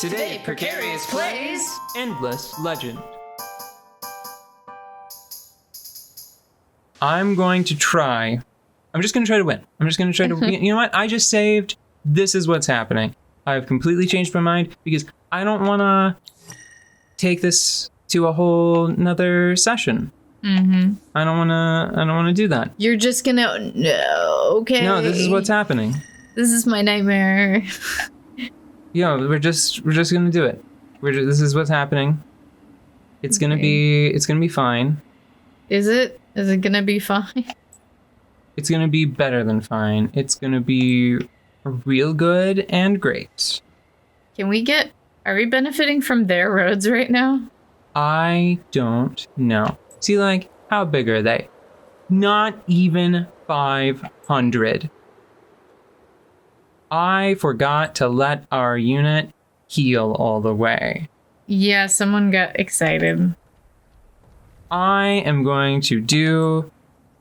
Today, Precarious plays Endless Legend. I'm just going to try to win. I'm just going to try to, you know what? I just saved. This is what's happening. I've completely changed my mind because I don't want to take this to a whole nother session. Mm-hmm. I don't want to do that. You're just gonna, no, okay. No, this is what's happening. This is my nightmare. Yeah, we're just going to do it. This is what's happening. It's going to be fine. Is it? Is it gonna be fine? It's going to be better than fine. It's going to be real good and great. Are we benefiting from their roads right now? I don't know. See, like, how big are they? Not even 500. I forgot to let our unit heal all the way. Yeah, someone got excited. I am going to do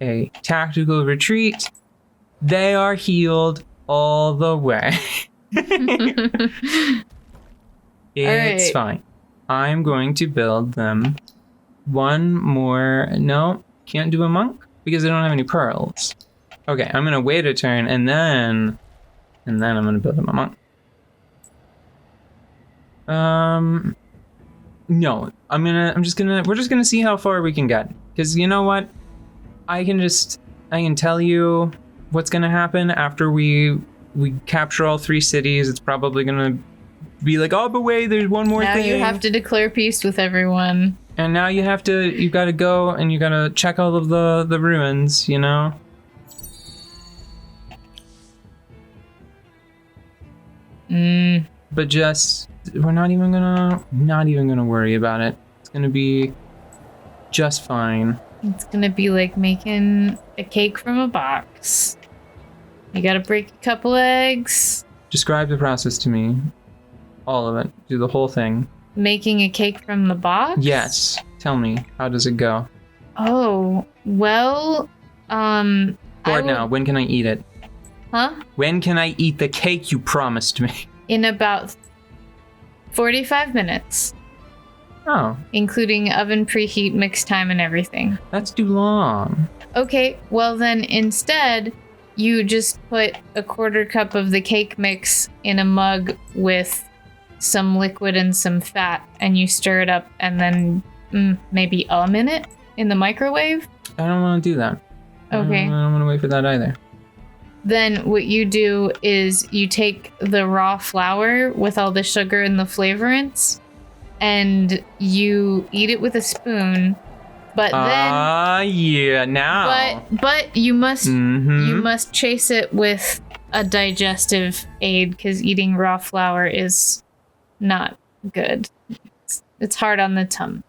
a tactical retreat. They are healed all the way. It's fine. I'm going to build them one more. No, can't do a monk because I don't have any pearls. Okay, I'm going to wait a turn and then I'm going to build them a monk. No, we're just gonna see how far we can get. Because you know what? I can tell you what's gonna happen after we capture all 3 cities. It's probably gonna be like, oh, but wait, there's one more thing. Now you have to declare peace with everyone. And now you gotta go and you gotta check all of the ruins, you know? But we're not even gonna worry about it. It's gonna be just fine. It's gonna be like making a cake from a box. You gotta break a couple eggs. Describe the process to me. All of it. Do the whole thing. Making a cake from the box? Yes. Tell me, how does it go? Oh, well, Now, when can I eat it? Huh? When can I eat the cake you promised me? In about 45 minutes. Oh. Including oven preheat, mix time, and everything. That's too long. Okay, well then instead, you just put a 1/4 cup of the cake mix in a mug with some liquid and some fat, and you stir it up, and then maybe a minute in the microwave? I don't want to do that. Okay. I don't want to wait for that either. Then what you do is you take the raw flour with all the sugar and the flavorants, and you eat it with a spoon. But then yeah, now. But you must chase it with a digestive aid because eating raw flour is not good. It's hard on the tongue.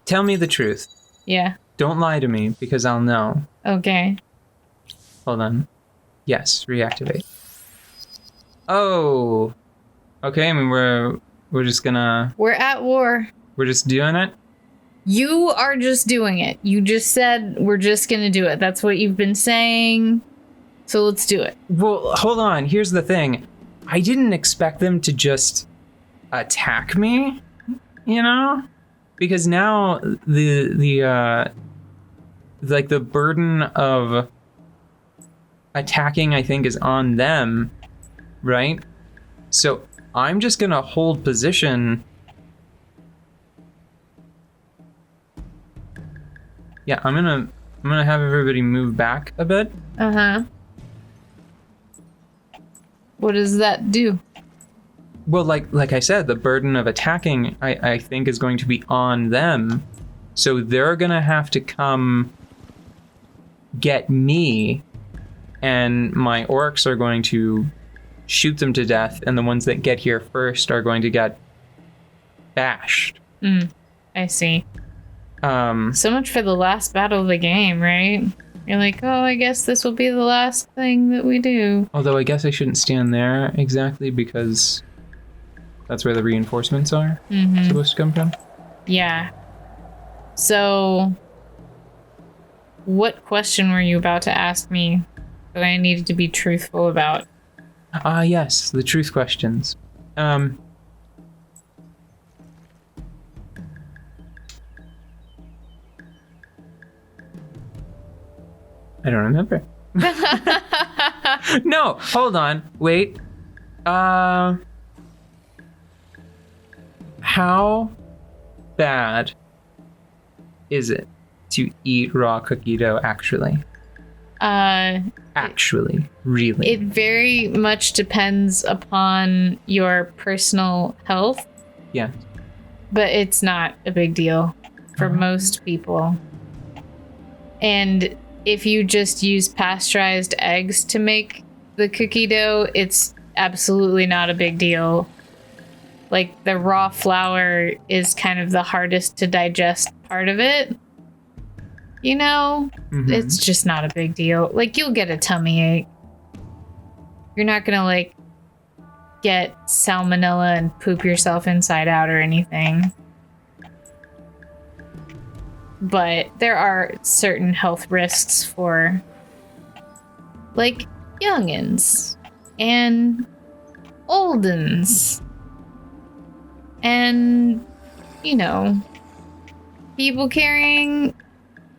Tell me the truth. Yeah. Don't lie to me because I'll know. Okay. Hold on. Yes, reactivate. Oh. Okay, I mean we're just gonna. We're at war. We're just doing it? You are just doing it. You just said we're just gonna do it. That's what you've been saying. So let's do it. Well, hold on. Here's the thing. I didn't expect them to just attack me, you know? Because now the burden of attacking, I think, is on them, right? So I'm just gonna hold position. Yeah, I'm gonna have everybody move back a bit. Uh-huh. What does that do? Well, like I said, the burden of attacking, I think, is going to be on them. So they're gonna have to come get me, and my orcs are going to shoot them to death, and the ones that get here first are going to get bashed. I see. So much for the last battle of the game, right? You're like, oh, I guess this will be the last thing that we do. Although I guess I shouldn't stand there exactly because that's where the reinforcements are supposed to come from. Yeah. So, what question were you about to ask me that I needed to be truthful about? Yes, the truth questions. I don't remember. No, hold on. Wait. How bad is it to eat raw cookie dough actually? Actually, really. It very much depends upon your personal health, Yeah. but it's not a big deal for most people. And if you just use pasteurized eggs to make the cookie dough, it's absolutely not a big deal. Like, the raw flour is kind of the hardest to digest part of it. You know? Mhm. It's just not a big deal. Like, you'll get a tummy ache. You're not gonna, like, get salmonella and poop yourself inside out or anything. But there are certain health risks for, like, youngins and oldins and, you know, people carrying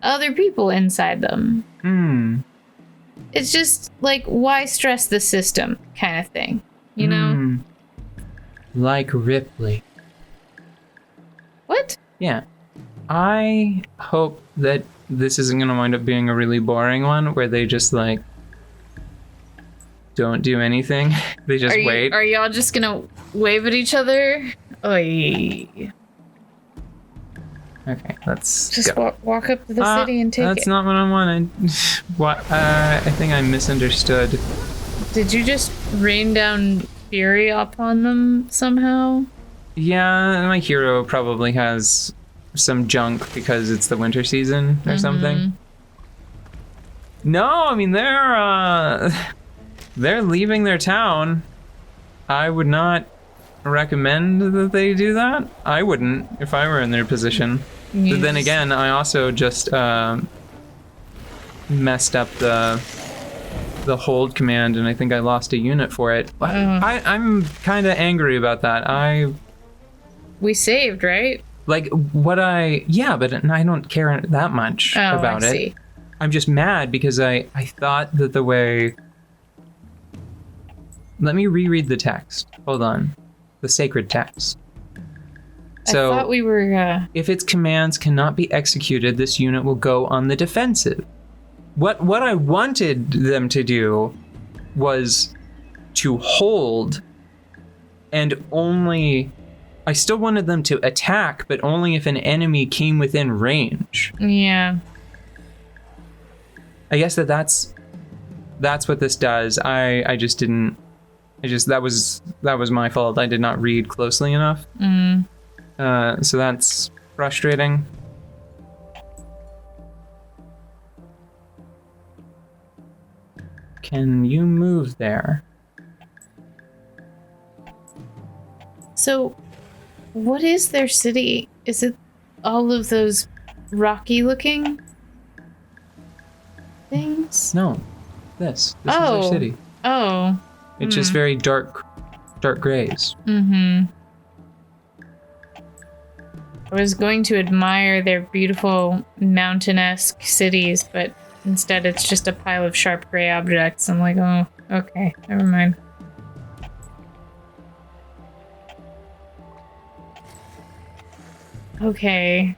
other people inside them. It's just like, why stress the system kind of thing, you know? Like Ripley. What? Yeah. I hope that this isn't going to wind up being a really boring one where they just, like, don't do anything. They just wait. Are y'all just gonna wave at each other? Oy. Okay, let's Just go. walk up to the city and take That's it. not what I wanted. What? I think I misunderstood. Did you just rain down fury upon them somehow? Yeah, my hero probably has some junk because it's the winter season or something. No, I mean they're leaving their town. I would not recommend that they do that. I wouldn't if I were in their position. But then again, I also just messed up the hold command, and I think I lost a unit for it. I'm kind of angry about that. We saved, right? Like what yeah, but I don't care that much about I it. see. I'm just mad because I thought that the way. Let me reread the text. Hold on. The sacred text. So I thought we were. if its commands cannot be executed, this unit will go on the defensive. What I wanted them to do was to hold, and only. I still wanted them to attack, but only if an enemy came within range. Yeah. I guess that's what this does. I just didn't. That was my fault. I did not read closely enough. So that's frustrating. Can you move there? So, what is their city? Is it all of those rocky looking things? No. This is their city. Oh. It's just very dark grays. I was going to admire their beautiful mountain-esque cities, but instead it's just a pile of sharp gray objects. I'm like, oh, okay, never mind. Okay.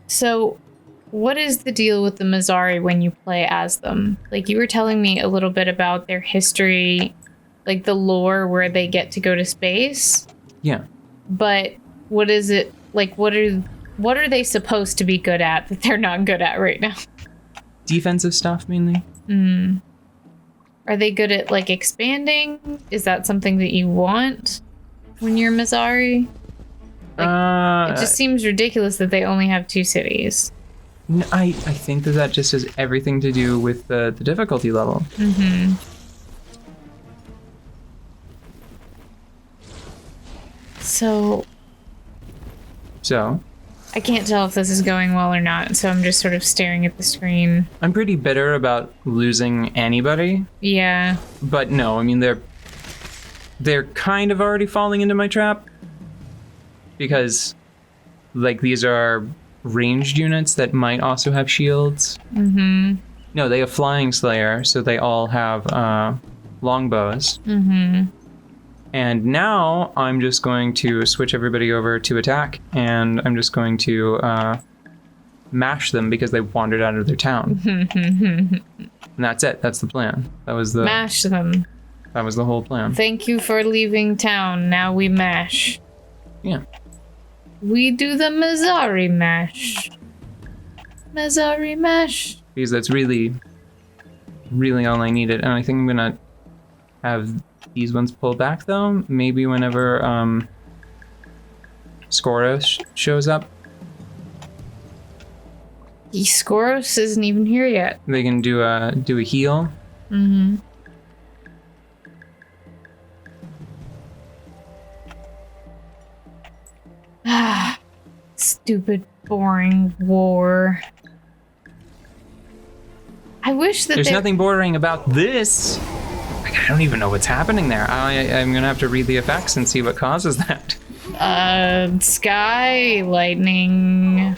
So, what is the deal with the Mazzari when you play as them? Like, you were telling me a little bit about their history, like the lore where they get to go to space. Yeah. But what is it, like, what are they supposed to be good at that they're not good at right now? Defensive stuff, mainly. Are they good at, like, expanding? Is that something that you want when you're Mazzari? It just seems ridiculous that they only have 2 cities. I think that just has everything to do with the difficulty level. So I can't tell if this is going well or not, so I'm just sort of staring at the screen. I'm pretty bitter about losing anybody. Yeah. But no, I mean they're kind of already falling into my trap. Because like these are ranged units that might also have shields. Mm-hmm. No, they have Flying Slayer, so they all have longbows. Mm-hmm. And now I'm just going to switch everybody over to attack, and I'm just going to mash them because they wandered out of their town. And that's it. That's the plan. That was the Mash them. That was the whole plan. Thank you for leaving town. Now we mash. Yeah. We do the Mazzari mash. Mazzari mash. Because that's really, really all I needed. And I think I'm gonna have these ones pulled back though. Maybe whenever Skoros shows up, Skoros isn't even here yet. they can do a heal. Mm-hmm. Ah, stupid, boring war. I wish that There's nothing bordering about this. Like, I don't even know what's happening there. I'm gonna have to read the effects and see what causes that. Sky, lightning.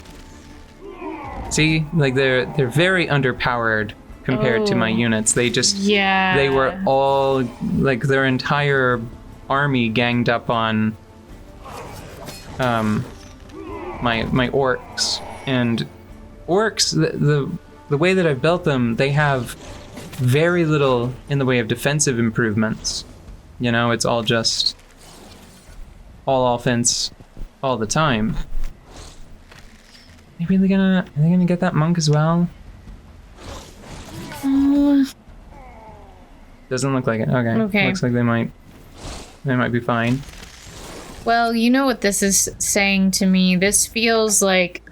See, like they're very underpowered compared to my units. They just they were all like their entire army ganged up on my orcs, and orcs the way that I've built them, they have very little in the way of defensive improvements. You know, it's all just all offense all the time. Are they gonna get that monk as well? Doesn't look like it. Okay. Looks like they might be fine. Well, you know what this is saying to me? This feels like,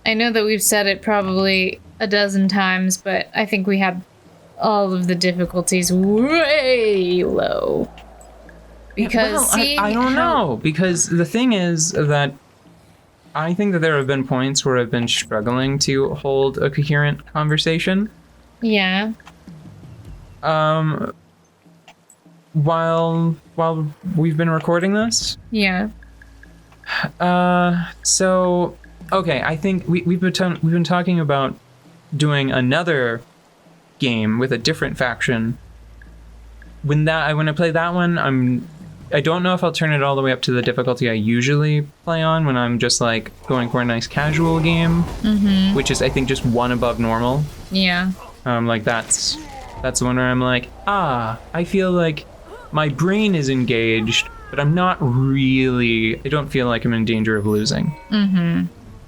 I know that we've said it probably a dozen times, but I think we have all of the difficulties way low. Because I don't know, because the thing is that I think that there have been points where I've been struggling to hold a coherent conversation. Yeah. While we've been recording this. Yeah. So okay, I think we've been talking about doing another game with a different faction. When I play that one, I don't know if I'll turn it all the way up to the difficulty I usually play on when I'm just like going for a nice casual game, which is I think just one above normal. Yeah. Like that's the one where I'm like, I feel like my brain is engaged, but I'm not really. I don't feel like I'm in danger of losing.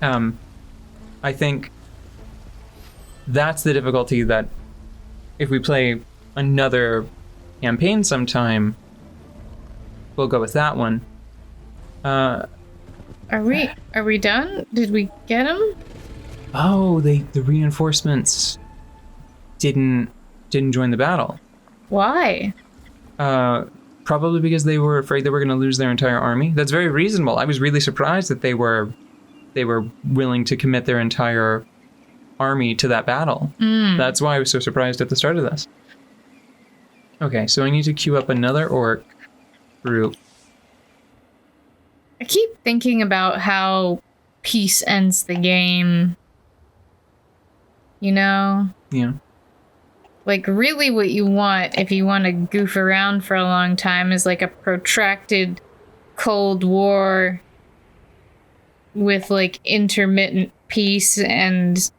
I think that's the difficulty that if we play another campaign sometime, we'll go with that one. Are we done? Did we get them? Oh, the reinforcements didn't join the battle. Why? Probably because they were afraid they were going to lose their entire army. That's very reasonable. I was really surprised that they were willing to commit their entire army to that battle. That's why I was so surprised at the start of this. Okay, so I need to queue up another orc group. I keep thinking about how peace ends the game. You know? Yeah. Like, really what you want, if you want to goof around for a long time, is like a protracted Cold War with like intermittent peace and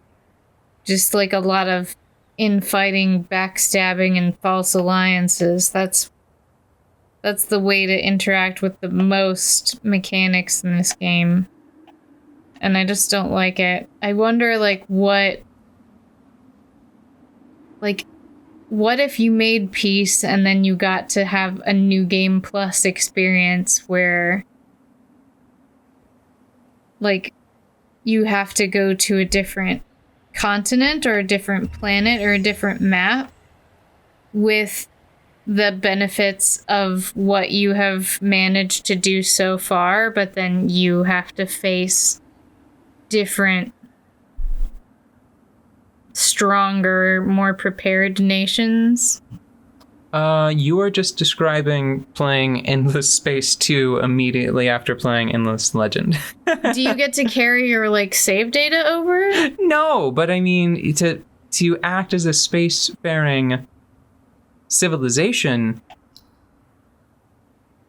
just like a lot of infighting, backstabbing, and false alliances. That's the way to interact with the most mechanics in this game. And I just don't like it. I wonder, what if you made peace and then you got to have a new game plus experience where, you have to go to a different continent or a different planet or a different map with the benefits of what you have managed to do so far, but then you have to face different, stronger, more prepared nations. You are just describing playing Endless Space 2 immediately after playing Endless Legend. Do you get to carry your like save data over? No, but I mean to act as a spacefaring civilization.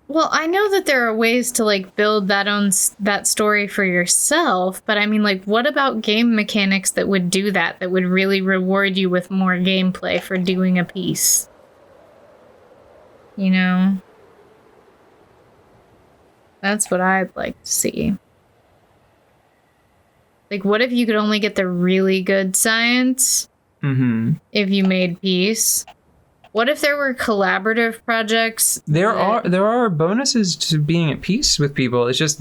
Well, I know that there are ways to like build that story for yourself, but I mean, like, what about game mechanics that would do that would really reward you with more gameplay for doing a piece? You know? That's what I'd like to see. Like, what if you could only get the really good science if you made peace? What if there were collaborative projects? There are bonuses to being at peace with people. It's just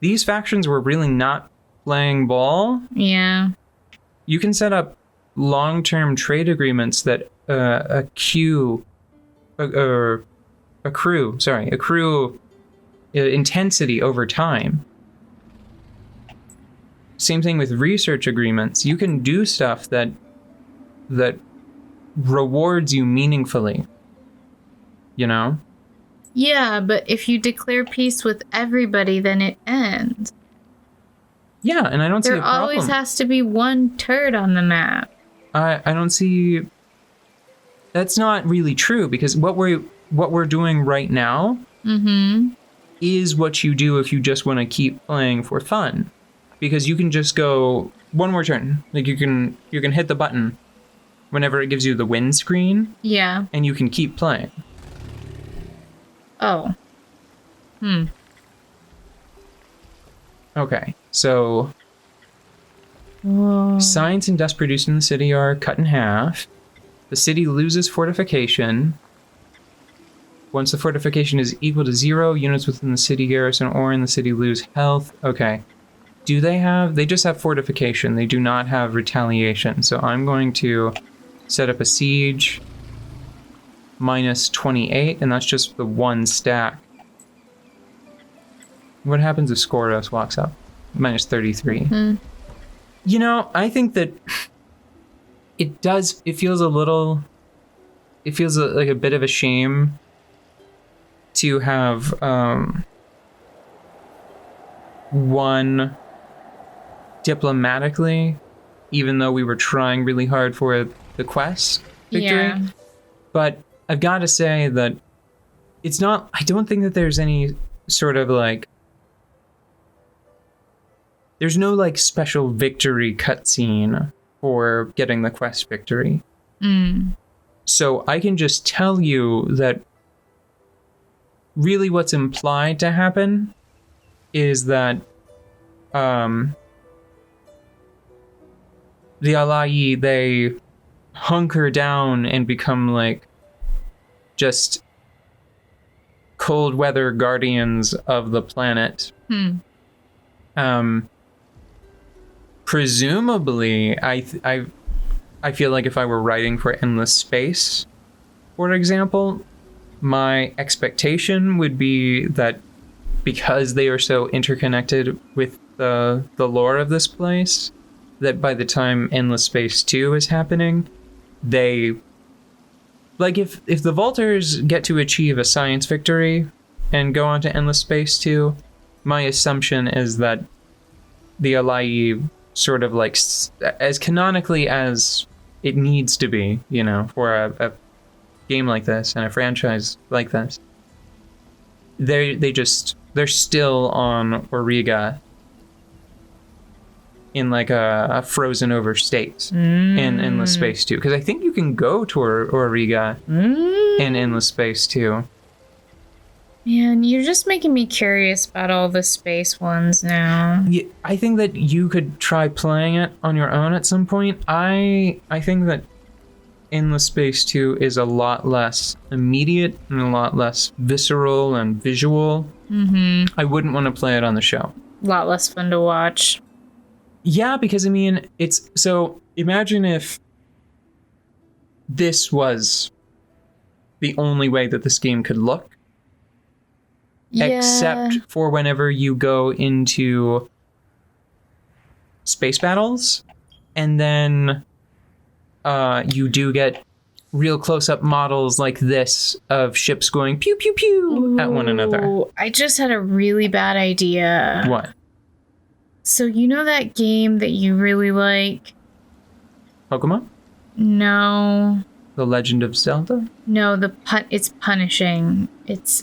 these factions were really not playing ball. Yeah. You can set up long-term trade agreements that accrue intensity over time. Same thing with research agreements. You can do stuff that rewards you meaningfully, you know? Yeah, but if you declare peace with everybody, then it ends. Yeah, and I don't see a problem. There always has to be one turd on the map. I don't see... That's not really true, because what we're doing right now is what you do if you just want to keep playing for fun. Because you can just go one more turn. Like you can hit the button whenever it gives you the win screen. Yeah. And you can keep playing. Oh. Okay, so science and dust produced in the city are cut in half. The city loses fortification. Once the fortification is equal to 0, units within the city garrison or in the city lose health. Okay. They just have fortification. They do not have retaliation. So I'm going to set up a siege minus 28, and that's just the one stack. What happens if Skoros walks up? Minus 33. You know, I think that it feels like a bit of a shame to have won diplomatically, even though we were trying really hard for the quest victory. Yeah. But I've got to say that it's not, I don't think that there's any sort of like, there's no like special victory cutscene for getting the quest victory. So I can just tell you that really what's implied to happen is that the Ala'i, they hunker down and become like just cold weather guardians of the planet. Presumably, I feel like if I were writing for Endless Space, for example, my expectation would be that because they are so interconnected with the lore of this place, that by the time Endless Space 2 is happening, they... Like, if the Vaulters get to achieve a science victory and go on to Endless Space 2, my assumption is that the Ala'i sort of like, as canonically as it needs to be, you know, for a game like this and a franchise like this, they're still on Auriga in like a frozen over state in Endless Space 2. Because I think you can go to Auriga in Endless Space 2. Man, you're just making me curious about all the space ones now. Yeah, I think that you could try playing it on your own at some point. I think that Endless Space 2 is a lot less immediate and a lot less visceral and visual. I wouldn't want to play it on the show. A lot less fun to watch. Yeah, because I mean, it's so imagine if this was the only way that this game could look, except for whenever you go into space battles, and then you do get real close-up models like this of ships going pew pew pew at one another. Ooh, I just had a really bad idea. What? So you know that game that you really like? Pokemon? No. The Legend of Zelda? No, it's punishing. It's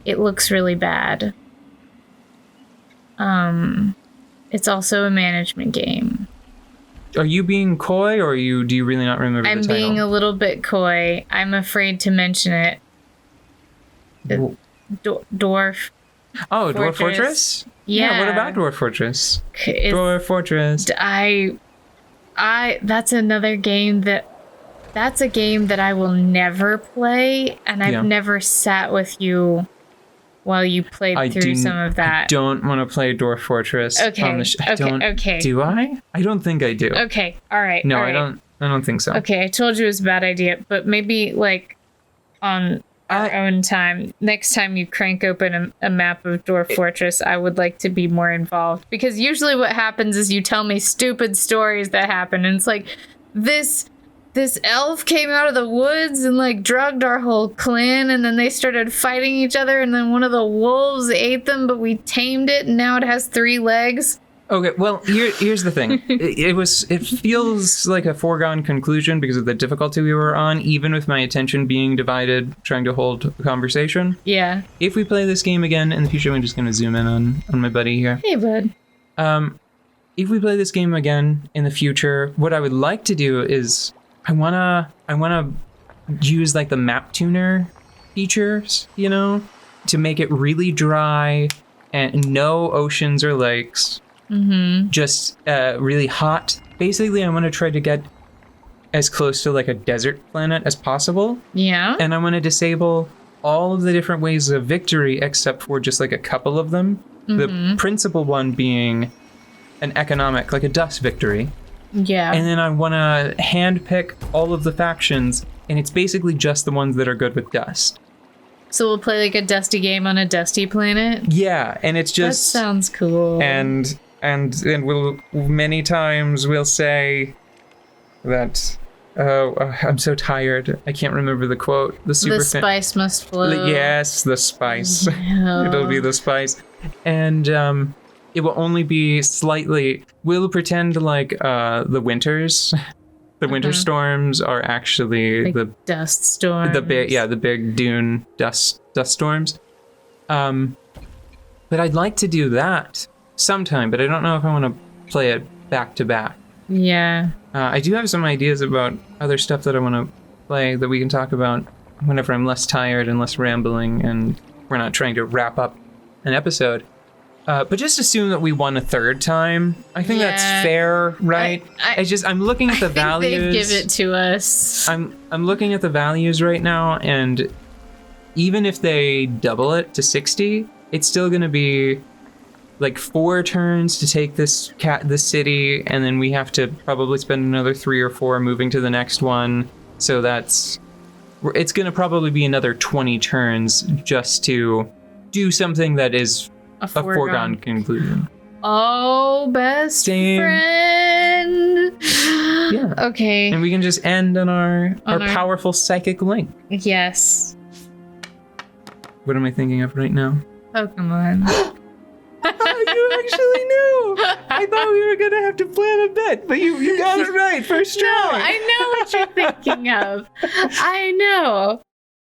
it looks really bad. It's also a management game. Are you being coy, or do you really not remember I'm the title? being a little bit coy. I'm afraid to mention it. The Dwarf. Oh, Dwarf Fortress. Fortress? Yeah. What about Dwarf Fortress? It's- Dwarf Fortress. that's another game that's a game that I will never play, and I've Yeah. never sat with you while you played through some of that. I don't want to play Dwarf Fortress. Okay, On the okay. Do I? I don't think I do. Okay, all right. No, all I right. don't think so. Okay, I told you it was a bad idea, but maybe like on our own time, next time you crank open a map of Dwarf Fortress, I would like to be more involved, because usually what happens is you tell me stupid stories that happen, and it's like this elf came out of the woods and like drugged our whole clan, and then they started fighting each other, and then one of the wolves ate them, but we tamed it, and now it has 3 legs. Okay, well, here's the thing. It feels like a foregone conclusion because of the difficulty we were on, even with my attention being divided, trying to hold a conversation. Yeah. If we play this game again in the future, I'm just going to zoom in on my buddy here. Hey, bud. If we play this game again in the future, what I would like to do is I wanna use like the map tuner features, to make it really dry and no oceans or lakes. Mm-hmm. Just really hot. Basically, I want to try to get as close to like a desert planet as possible. Yeah. And I want to disable all of the different ways of victory except for just like a couple of them. Mm-hmm. The principal one being an economic, like a dust victory. Yeah. And then I want to handpick all of the factions, and it's basically just the ones that are good with dust. So we'll play like a dusty game on a dusty planet? Yeah, and it's just... That sounds cool. And we'll many times we'll say that... Oh, I'm so tired. I can't remember the quote. The spice must flow. Yes, the spice. Yeah. It'll be the spice. And it will only be slightly... We'll pretend like the winters... The winter storms are actually like the dust storms. The big dune dust storms. But I'd like to do that sometime, but I don't know if I want to play it back to back. Yeah. I do have some ideas about other stuff that I want to play that we can talk about whenever I'm less tired and less rambling and we're not trying to wrap up an episode. But just assume that we won a third time. I think that's fair, right? I'm looking at the values. They'd give it to us. I'm looking at the values right now, and even if they double it to 60, it's still going to be like 4 turns to take this city, and then we have to probably spend another 3 or 4 moving to the next one. So it's going to probably be another 20 turns just to do something that is a foregone conclusion. Oh, best friend. Yeah. Okay. And we can just end on our powerful psychic link. Yes. What am I thinking of right now? Pokemon. You actually knew. I thought we were going to have to plan a bit, but you got it right first try. No, I know what you're thinking of. I know.